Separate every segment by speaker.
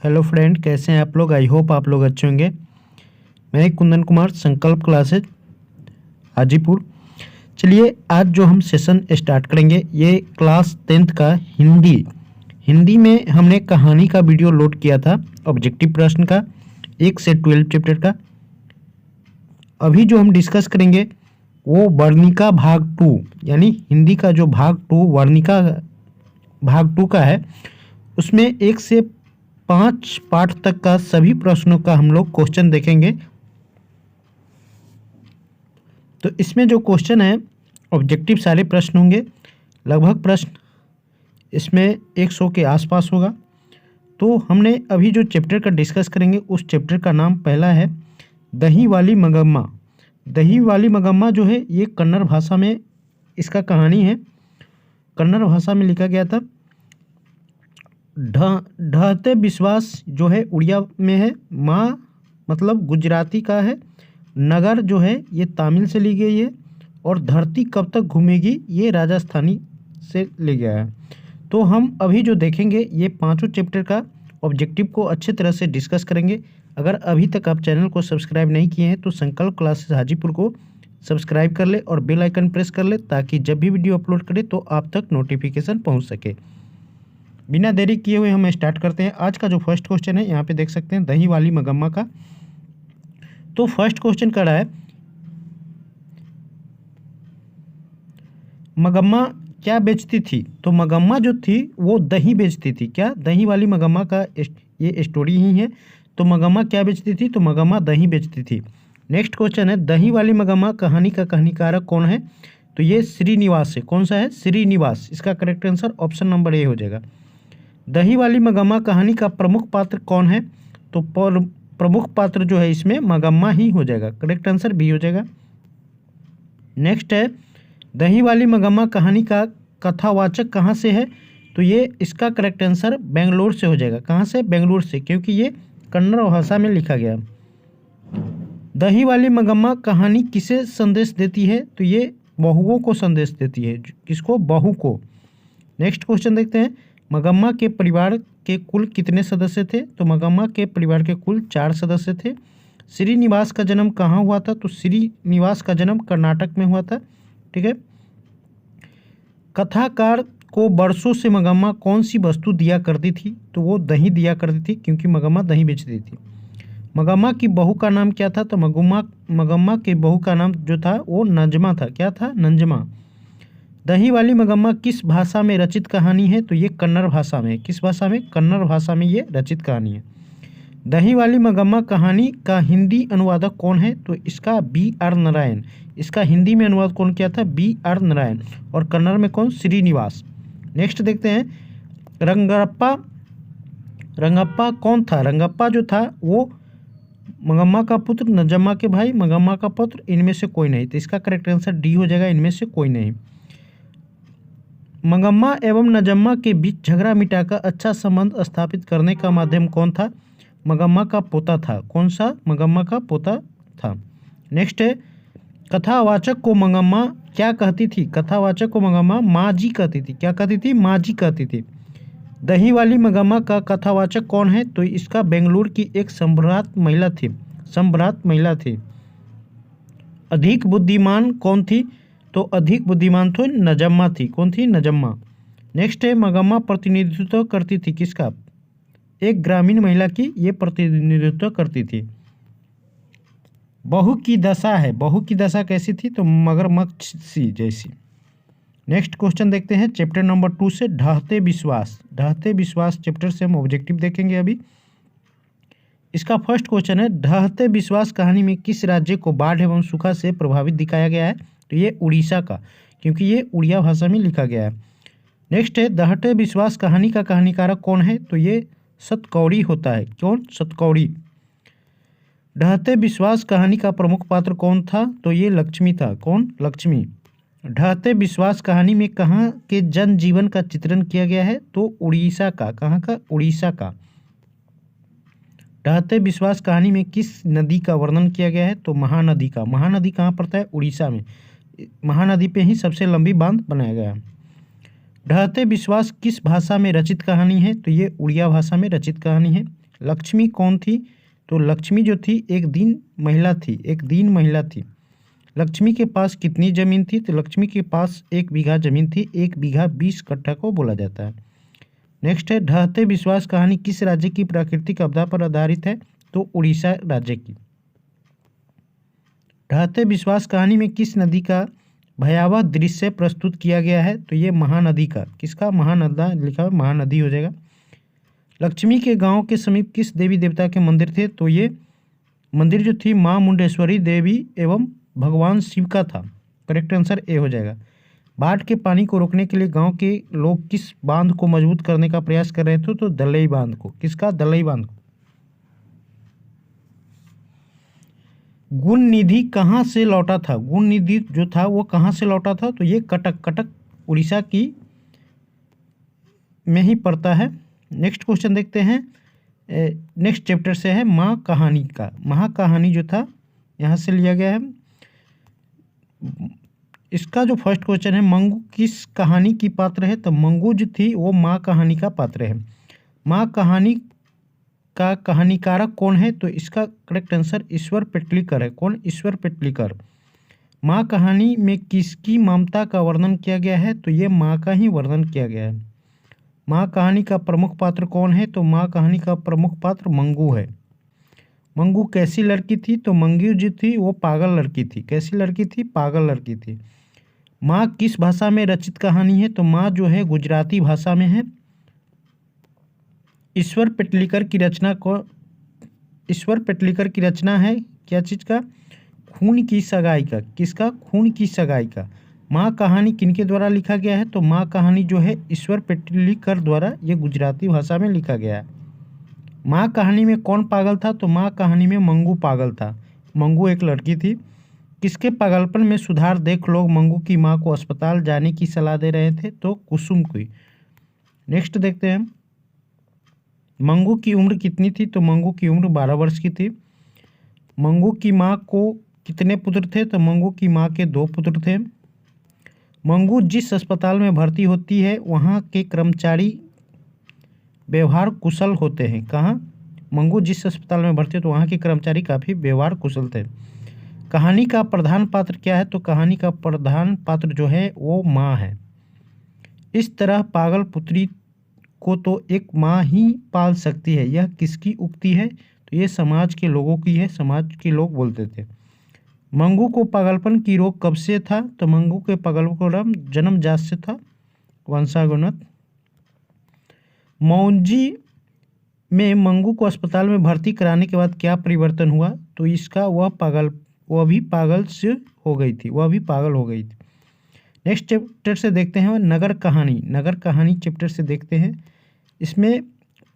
Speaker 1: Hello friend, कैसे हैं आप लोग। आई होप आप लोग अच्छे होंगे। मैं कुंदन कुमार, संकल्प क्लासेज हाजीपुर। चलिए आज जो हम सेशन स्टार्ट करेंगे ये क्लास 10th का हिंदी। हिंदी में हमने कहानी का वीडियो लोड किया था, ऑब्जेक्टिव प्रश्न का 1 से 12 चैप्टर का। अभी जो हम डिस्कस करेंगे वो वर्णिका भाग 2, यानी हिंदी का जो भाग 2 वर्णिका भाग 2 का है। उसमें 1 से 5 पार्ट तक का सभी प्रश्नों का हम लोग क्वेश्चन देखेंगे। तो इसमें जो क्वेश्चन है ऑब्जेक्टिव सारे प्रश्न होंगे, लगभग प्रश्न इसमें 100 के आसपास होगा। तो हमने अभी जो चैप्टर का डिस्कस करेंगे उस चैप्टर का नाम पहला है दही वाली मगम्मा। दही वाली मगम्मा जो है ये कन्नड़ भाषा में इसका कहानी है, कन्नड़ भाषा में लिखा गया था। ढहते विश्वास जो है उड़िया में है, माँ मतलब गुजराती का है, नगर जो है ये तमिल से ली गई है, और धरती कब तक घूमेगी ये राजस्थानी से ले गया है। तो हम अभी जो देखेंगे ये पांचों चैप्टर का ऑब्जेक्टिव को अच्छे तरह से डिस्कस करेंगे। अगर अभी तक आप चैनल को सब्सक्राइब नहीं किए हैं तो संकल्प क्लासेस हाजीपुर को सब्सक्राइब कर ले और बेल आइकन प्रेस कर ले, ताकि जब भी वीडियो अपलोड करें तो आप तक नोटिफिकेशन पहुँच सके। बिना देरी किए हुए हम स्टार्ट करते हैं। आज का जो फर्स्ट क्वेश्चन है यहाँ पे देख सकते हैं दही वाली मगम्मा का। तो फर्स्ट क्वेश्चन कर रहा है मगम्मा क्या बेचती थी। तो मगम्मा जो थी वो दही बेचती थी। क्या दही वाली मगम्मा का ये स्टोरी ही है। तो मगम्मा क्या बेचती थी, तो मगम्मा दही बेचती थी। नेक्स्ट क्वेश्चन है दही वाली मगम्मा कहानी का कहानीकारक कौन है। तो ये श्रीनिवास है। कौन सा है, श्रीनिवास। इसका correct answer option number A हो जाएगा। दही वाली मगम्मा कहानी का प्रमुख पात्र कौन है। तो प्रमुख पात्र जो है इसमें मगम्मा ही हो जाएगा, करेक्ट आंसर बी हो जाएगा। नेक्स्ट है दही वाली मगम्मा कहानी का कथावाचक कहाँ से है। तो ये इसका करेक्ट आंसर बेंगलोर से हो जाएगा। कहाँ से, बेंगलोर से, क्योंकि ये कन्नड़ भाषा में लिखा गया। दही वाली मगम्मा कहानी किसे संदेश देती है। तो ये बहुओं को संदेश देती है। किसको, बहू को। नेक्स्ट क्वेश्चन देखते हैं मगम्मा के परिवार के कुल कितने सदस्य थे। तो मगम्मा के परिवार के कुल 4 सदस्य थे। श्रीनिवास का जन्म कहाँ हुआ था। तो श्रीनिवास का जन्म कर्नाटक में हुआ था। ठीक है। कथाकार को वर्षों से मगम्मा कौन सी वस्तु दिया करती थी। तो वो दही दिया करती थी, क्योंकि मगम्मा दही बेचती थी। मगम्मा की बहू का नाम क्या था। तो मगम्मा के बहू का नाम जो था वो नंजमा था। क्या था, नंजमा। दही वाली मगम्मा किस भाषा में रचित कहानी है। तो ये कन्नड़ भाषा में। किस भाषा में, कन्नड़ भाषा में ये रचित कहानी है। दही वाली मगम्मा कहानी का हिंदी अनुवादक कौन है। तो इसका B.R. नारायण। इसका हिंदी में अनुवाद कौन किया था, B.R. नारायण। और कन्नड़ में कौन, श्रीनिवास। नेक्स्ट देखते हैं रंगप्पा। रंगप्पा कौन था। रंगप्पा जो था वो मगम्मा का पुत्र, नंजम्मा के भाई, मगम्मा का पुत्र, इनमें से कोई नहीं। तो इसका करेक्ट आंसर डी हो जाएगा, इनमें से कोई नहीं। मगम्मा एवं नंजम्मा के बीच झगड़ा मिटाकर अच्छा संबंध स्थापित करने का माध्यम कौन था। मगम्मा का पोता था। कौन सा, मगम्मा का पोता था। नेक्स्ट है कथावाचक को मगम्मा क्या कहती थी। कथावाचक को मगम्मा माँ जी कहती थी। क्या कहती थी, माँ जी कहती थी। दही वाली मगम्मा का कथावाचक कौन है। तो इसका बेंगलुरु की एक सम्राट महिला थी। सम्राट महिला थी। अधिक बुद्धिमान कौन थी। तो अधिक बुद्धिमान तो नंजम्मा थी। कौन थी, नंजम्मा। नेक्स्ट है मगम्मा प्रतिनिधित्व करती थी किसका, एक ग्रामीण महिला की ये प्रतिनिधित्व करती थी। बहू की दशा है। बहू की दशा कैसी थी। तो मगरमच्छ सी जैसी। नेक्स्ट क्वेश्चन देखते हैं चैप्टर नंबर 2 से ढहते विश्वास। ढहते विश्वास चैप्टर से हम ऑब्जेक्टिव देखेंगे अभी। इसका फर्स्ट क्वेश्चन है ढहते विश्वास कहानी में किस राज्य को बाढ़ एवं सूखा से प्रभावित दिखाया गया है। तो ये उड़ीसा का, क्योंकि ये उड़िया भाषा में लिखा गया है। नेक्स्ट है ढहते विश्वास कहानी का कहानीकारक कौन है। तो ये सतकौड़ी होता है। कौन, सतकौड़ी। ढहते विश्वास कहानी का प्रमुख पात्र कौन था। तो ये लक्ष्मी था। कौन, लक्ष्मी। ढहते विश्वास कहानी में कहाँ के जनजीवन का चित्रण किया गया है। तो उड़ीसा का। कहाँ का, उड़ीसा का। ढहते विश्वास कहानी में किस नदी का वर्णन किया गया है। तो महानदी का। महानदी कहाँ पड़ता है, उड़ीसा में। महानदी पे ही सबसे लंबी बांध बनाया गया है। ढहते विश्वास किस भाषा में रचित कहानी है। तो ये उड़िया भाषा में रचित कहानी है। लक्ष्मी कौन थी? तो लक्ष्मी जो थी एक दीन महिला थी, एक दीन महिला थी। लक्ष्मी के पास कितनी जमीन थी? तो लक्ष्मी के पास 1 बीघा जमीन थी। 1 बीघा 20 कट्ठा को बोला जाता है। नेक्स्ट है, ढहते विश्वास कहानी किस राज्य की प्राकृतिक आपदा पर आधारित है? तो उड़ीसा राज्य की। ढहते विश्वास कहानी में किस नदी का भयावह दृश्य प्रस्तुत किया गया है? तो ये महानदी का। किसका? महानदा लिखा है, महानदी हो जाएगा। लक्ष्मी के गांव के समीप किस देवी देवता के मंदिर थे? तो ये मंदिर जो थी माँ मुंडेश्वरी देवी एवं भगवान शिव का था। करेक्ट आंसर ए हो जाएगा। बाढ़ के पानी को रोकने के लिए गांव के लोग किस बांध को मजबूत करने का प्रयास कर रहे थे? तो दलई बांध को। किसका? दलई बांध को। गुण निधि कहाँ से लौटा था? गुण निधि जो था वो कहाँ से लौटा था? तो ये कटक उड़ीसा की में ही पड़ता है। नेक्स्ट क्वेश्चन देखते हैं, नेक्स्ट चैप्टर से है महाकहानी का। महाकहानी जो था यहाँ से लिया गया है। इसका जो फर्स्ट क्वेश्चन है, मंगू किस कहानी की पात्र है? तो मंगू जो थी वो माँ कहानी का पात्र है। माँ कहानी का कहानीकारक कौन है? तो इसका करेक्ट आंसर ईश्वर पेटलीकर है। कौन? ईश्वर पेटलीकर। माँ कहानी में किसकी ममता का वर्णन किया गया है? तो ये माँ का ही वर्णन किया गया है। माँ कहानी का प्रमुख पात्र कौन है? तो माँ कहानी का प्रमुख पात्र मंगू है। मंगू कैसी लड़की थी? तो मंगू जो थी वो पागल लड़की थी। कैसी लड़की थी? पागल लड़की थी। माँ किस भाषा में रचित कहानी है? तो माँ जो है गुजराती भाषा में है। ईश्वर पेटलीकर की रचना को, ईश्वर पेटलीकर की रचना है क्या चीज़ का? खून की सगाई का। किसका? खून की सगाई का। माँ कहानी किनके द्वारा लिखा गया है? तो माँ कहानी जो है ईश्वर पेटलीकर द्वारा ये गुजराती भाषा में लिखा गया है। माँ कहानी में कौन पागल था? तो माँ कहानी में मंगू पागल था। मंगू एक लड़की थी। किसके पागलपन में सुधार देख लोग मंगू की माँ को अस्पताल जाने की सलाह दे रहे थे? तो कुसुम की। नेक्स्ट देखते हैं, मंगू की उम्र कितनी थी? तो मंगू की उम्र 12 वर्ष की थी। मंगू की माँ को कितने पुत्र थे? तो मंगू की माँ के 2 पुत्र थे। मंगू जिस अस्पताल में भर्ती होती है वहाँ के कर्मचारी व्यवहार कुशल होते हैं। कहाँ? मंगू जिस अस्पताल में भर्ती है तो वहाँ के कर्मचारी काफ़ी व्यवहार कुशल थे। कहानी का प्रधान पात्र क्या है? तो कहानी का प्रधान पात्र जो है वो माँ है। इस तरह पागल पुत्री को तो एक माँ ही पाल सकती है, यह किसकी उक्ति है? तो ये समाज के लोगों की है। समाज के लोग बोलते थे। मंगू को पागलपन की रोग कब से था? तो मंगू के पागलपन जन्मजात से था, वंशानुगत। मौजी में मंगू को अस्पताल में भर्ती कराने के बाद क्या परिवर्तन हुआ? तो इसका वह भी पागल से हो गई थी। वह भी पागल हो गई थी। नेक्स्ट चैप्टर से देखते हैं नगर कहानी। नगर कहानी चैप्टर से देखते हैं। इसमें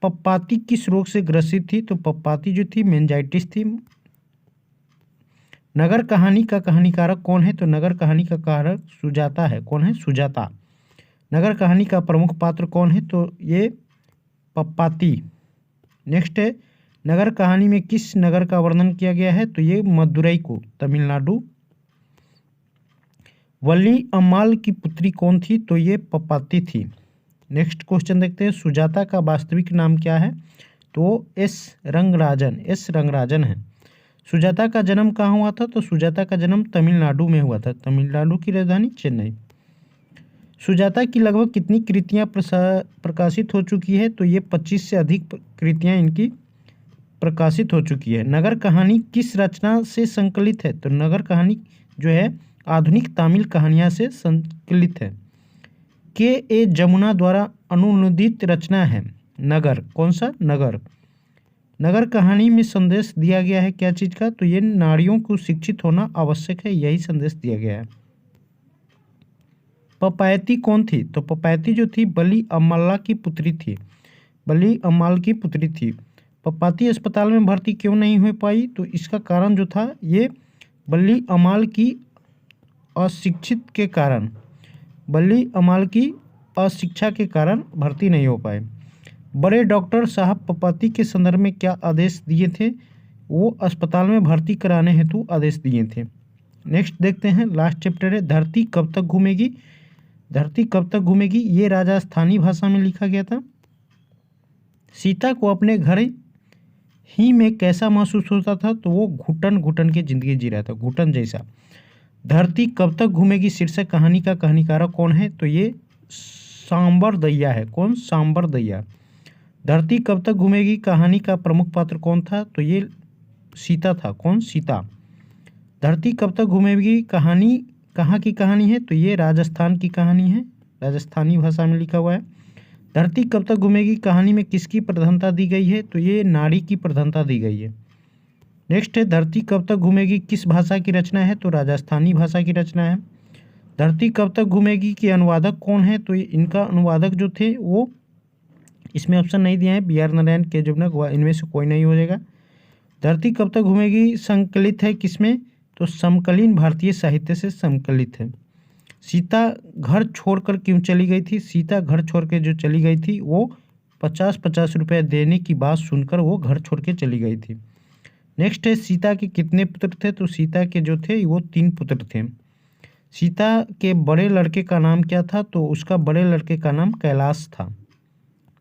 Speaker 1: पप्पाती किस रोग से ग्रसित थी? तो पप्पाती जो थी मेनिंजाइटिस थी। नगर कहानी का कहानीकारक कौन है? तो नगर कहानी का कारक सुजाता है। कौन है? सुजाता। नगर कहानी का प्रमुख पात्र कौन है? तो ये पप्पाती। नेक्स्ट है, नगर कहानी में किस नगर का वर्णन किया गया है? तो ये मदुरई को, तमिलनाडु। वली अम्माल की पुत्री कौन थी? तो ये पप्पाती थी। नेक्स्ट क्वेश्चन देखते हैं, सुजाता का वास्तविक नाम क्या है? तो एस रंगराजन है। सुजाता का जन्म कहाँ हुआ था? तो सुजाता का जन्म तमिलनाडु में हुआ था। तमिलनाडु की राजधानी चेन्नई। सुजाता की लगभग कितनी कृतियाँ प्रकाशित हो चुकी है? तो ये 25 से अधिक कृतियाँ इनकी प्रकाशित हो चुकी है। नगर कहानी किस रचना से संकलित है? तो नगर कहानी जो है आधुनिक तमिल कहानियाँ से संकलित है। के जमुना द्वारा अनुवादित रचना है नगर। कौन सा? नगर। नगर कहानी में संदेश दिया गया है क्या चीज़ का? तो ये नारियों को शिक्षित होना आवश्यक है, यही संदेश दिया गया है। पपायती कौन थी? तो पपायती जो थी बली अम्माला की पुत्री थी। बली अम्माल की पुत्री थी। पपाती अस्पताल में भर्ती क्यों नहीं हो पाई? तो इसका कारण जो था ये बली अम्माल की अशिक्षित के कारण, बली अम्माल की अशिक्षा के कारण भर्ती नहीं हो पाए। बड़े डॉक्टर साहब पपाती के संदर्भ में क्या आदेश दिए थे? वो अस्पताल में भर्ती कराने हेतु आदेश दिए थे। नेक्स्ट देखते हैं, लास्ट चैप्टर है धरती कब तक घूमेगी। धरती कब तक घूमेगी ये राजस्थानी भाषा में लिखा गया था। सीता को अपने घर ही में कैसा महसूस होता था, तो वो घुटन घुटन की जिंदगी जी रहा था, घुटन जैसा। धरती कब तक घूमेगी शीर्षक कहानी का कहानीकार कौन है, तो ये सांबर दैया है। कौन? सांबर दैया। धरती कब तक घूमेगी कहानी का प्रमुख पात्र कौन था, तो ये सीता था। कौन? सीता। धरती कब तक घूमेगी कहानी कहाँ की कहानी है, तो ये राजस्थान की कहानी है, राजस्थानी भाषा में लिखा हुआ है। धरती कब तक घूमेगी कहानी में किसकी प्रधानता दी गई है, तो ये नारी की प्रधानता दी गई है। नेक्स्ट है, धरती कब तक घूमेगी किस भाषा की रचना है, तो राजस्थानी भाषा की रचना है। धरती कब तक घूमेगी के अनुवादक कौन है, तो इनका अनुवादक जो थे वो, इसमें ऑप्शन नहीं दिया है, बी.आर. नारायण, के जुगनक, व इनमें से कोई नहीं हो जाएगा। धरती कब तक घूमेगी संकलित है किसमें, तो समकालीन भारतीय साहित्य से संकलित है। सीता घर छोड़कर क्यों चली गई थी, सीता घर छोड़ के जो चली गई थी वो 50-50 रुपये देने की बात सुनकर वो घर छोड़ के चली गई थी। नेक्स्ट है, सीता के कितने पुत्र थे, तो सीता के जो थे वो 3 पुत्र थे। सीता के बड़े लड़के का नाम क्या था, तो उसका बड़े लड़के का नाम कैलाश था।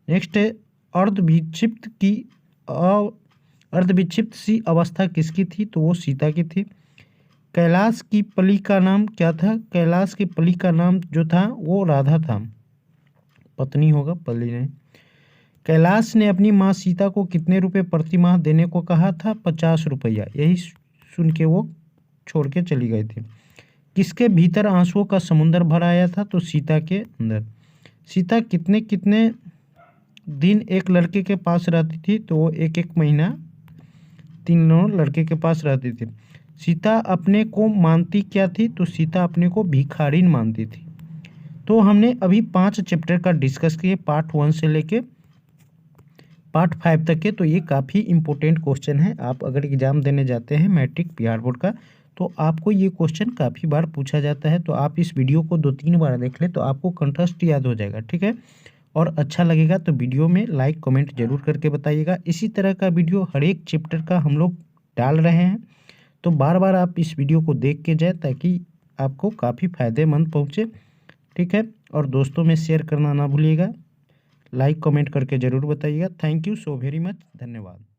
Speaker 1: नेक्स्ट है, अर्धविक्षिप्त सी अवस्था किसकी थी, तो वो सीता की थी। कैलाश की पली का नाम क्या था, कैलाश की पली का नाम जो था वो राधा था, पत्नी होगा, पली नहीं। कैलाश ने अपनी माँ सीता को कितने रुपए प्रति माह देने को कहा था, 50 रुपया। यही सुन के वो छोड़ के चली गई थी। किसके भीतर आंसुओं का समुंदर भर आया था, तो सीता के अंदर। सीता कितने कितने दिन एक लड़के के पास रहती थी, तो वो 1-1 महीना तीनों लड़के के पास रहती थी। सीता अपने को मानती क्या थी, तो सीता अपने को भिखारिन मानती थी। तो हमने अभी 5 चैप्टर का डिस्कस किए, पार्ट 1 से लेके पार्ट 5 तक के। तो ये काफ़ी इंपॉर्टेंट क्वेश्चन है। आप अगर एग्ज़ाम देने जाते हैं मैट्रिक बिहार बोर्ड का, तो आपको ये क्वेश्चन काफ़ी बार पूछा जाता है। तो आप इस वीडियो को 2-3 बार देख लें तो आपको कंठस्थ याद हो जाएगा, ठीक है। और अच्छा लगेगा तो वीडियो में लाइक कमेंट जरूर करके बताइएगा। इसी तरह का वीडियो हर एक चैप्टर का हम लोग डाल रहे हैं, तो बार बार आप इस वीडियो को देख के जाए ताकि आपको काफ़ी फ़ायदेमंद पहुँचे, ठीक है। और दोस्तों में शेयर करना ना भूलिएगा, लाइक कमेंट करके ज़रूर बताइएगा। Thank you so very much, धन्यवाद।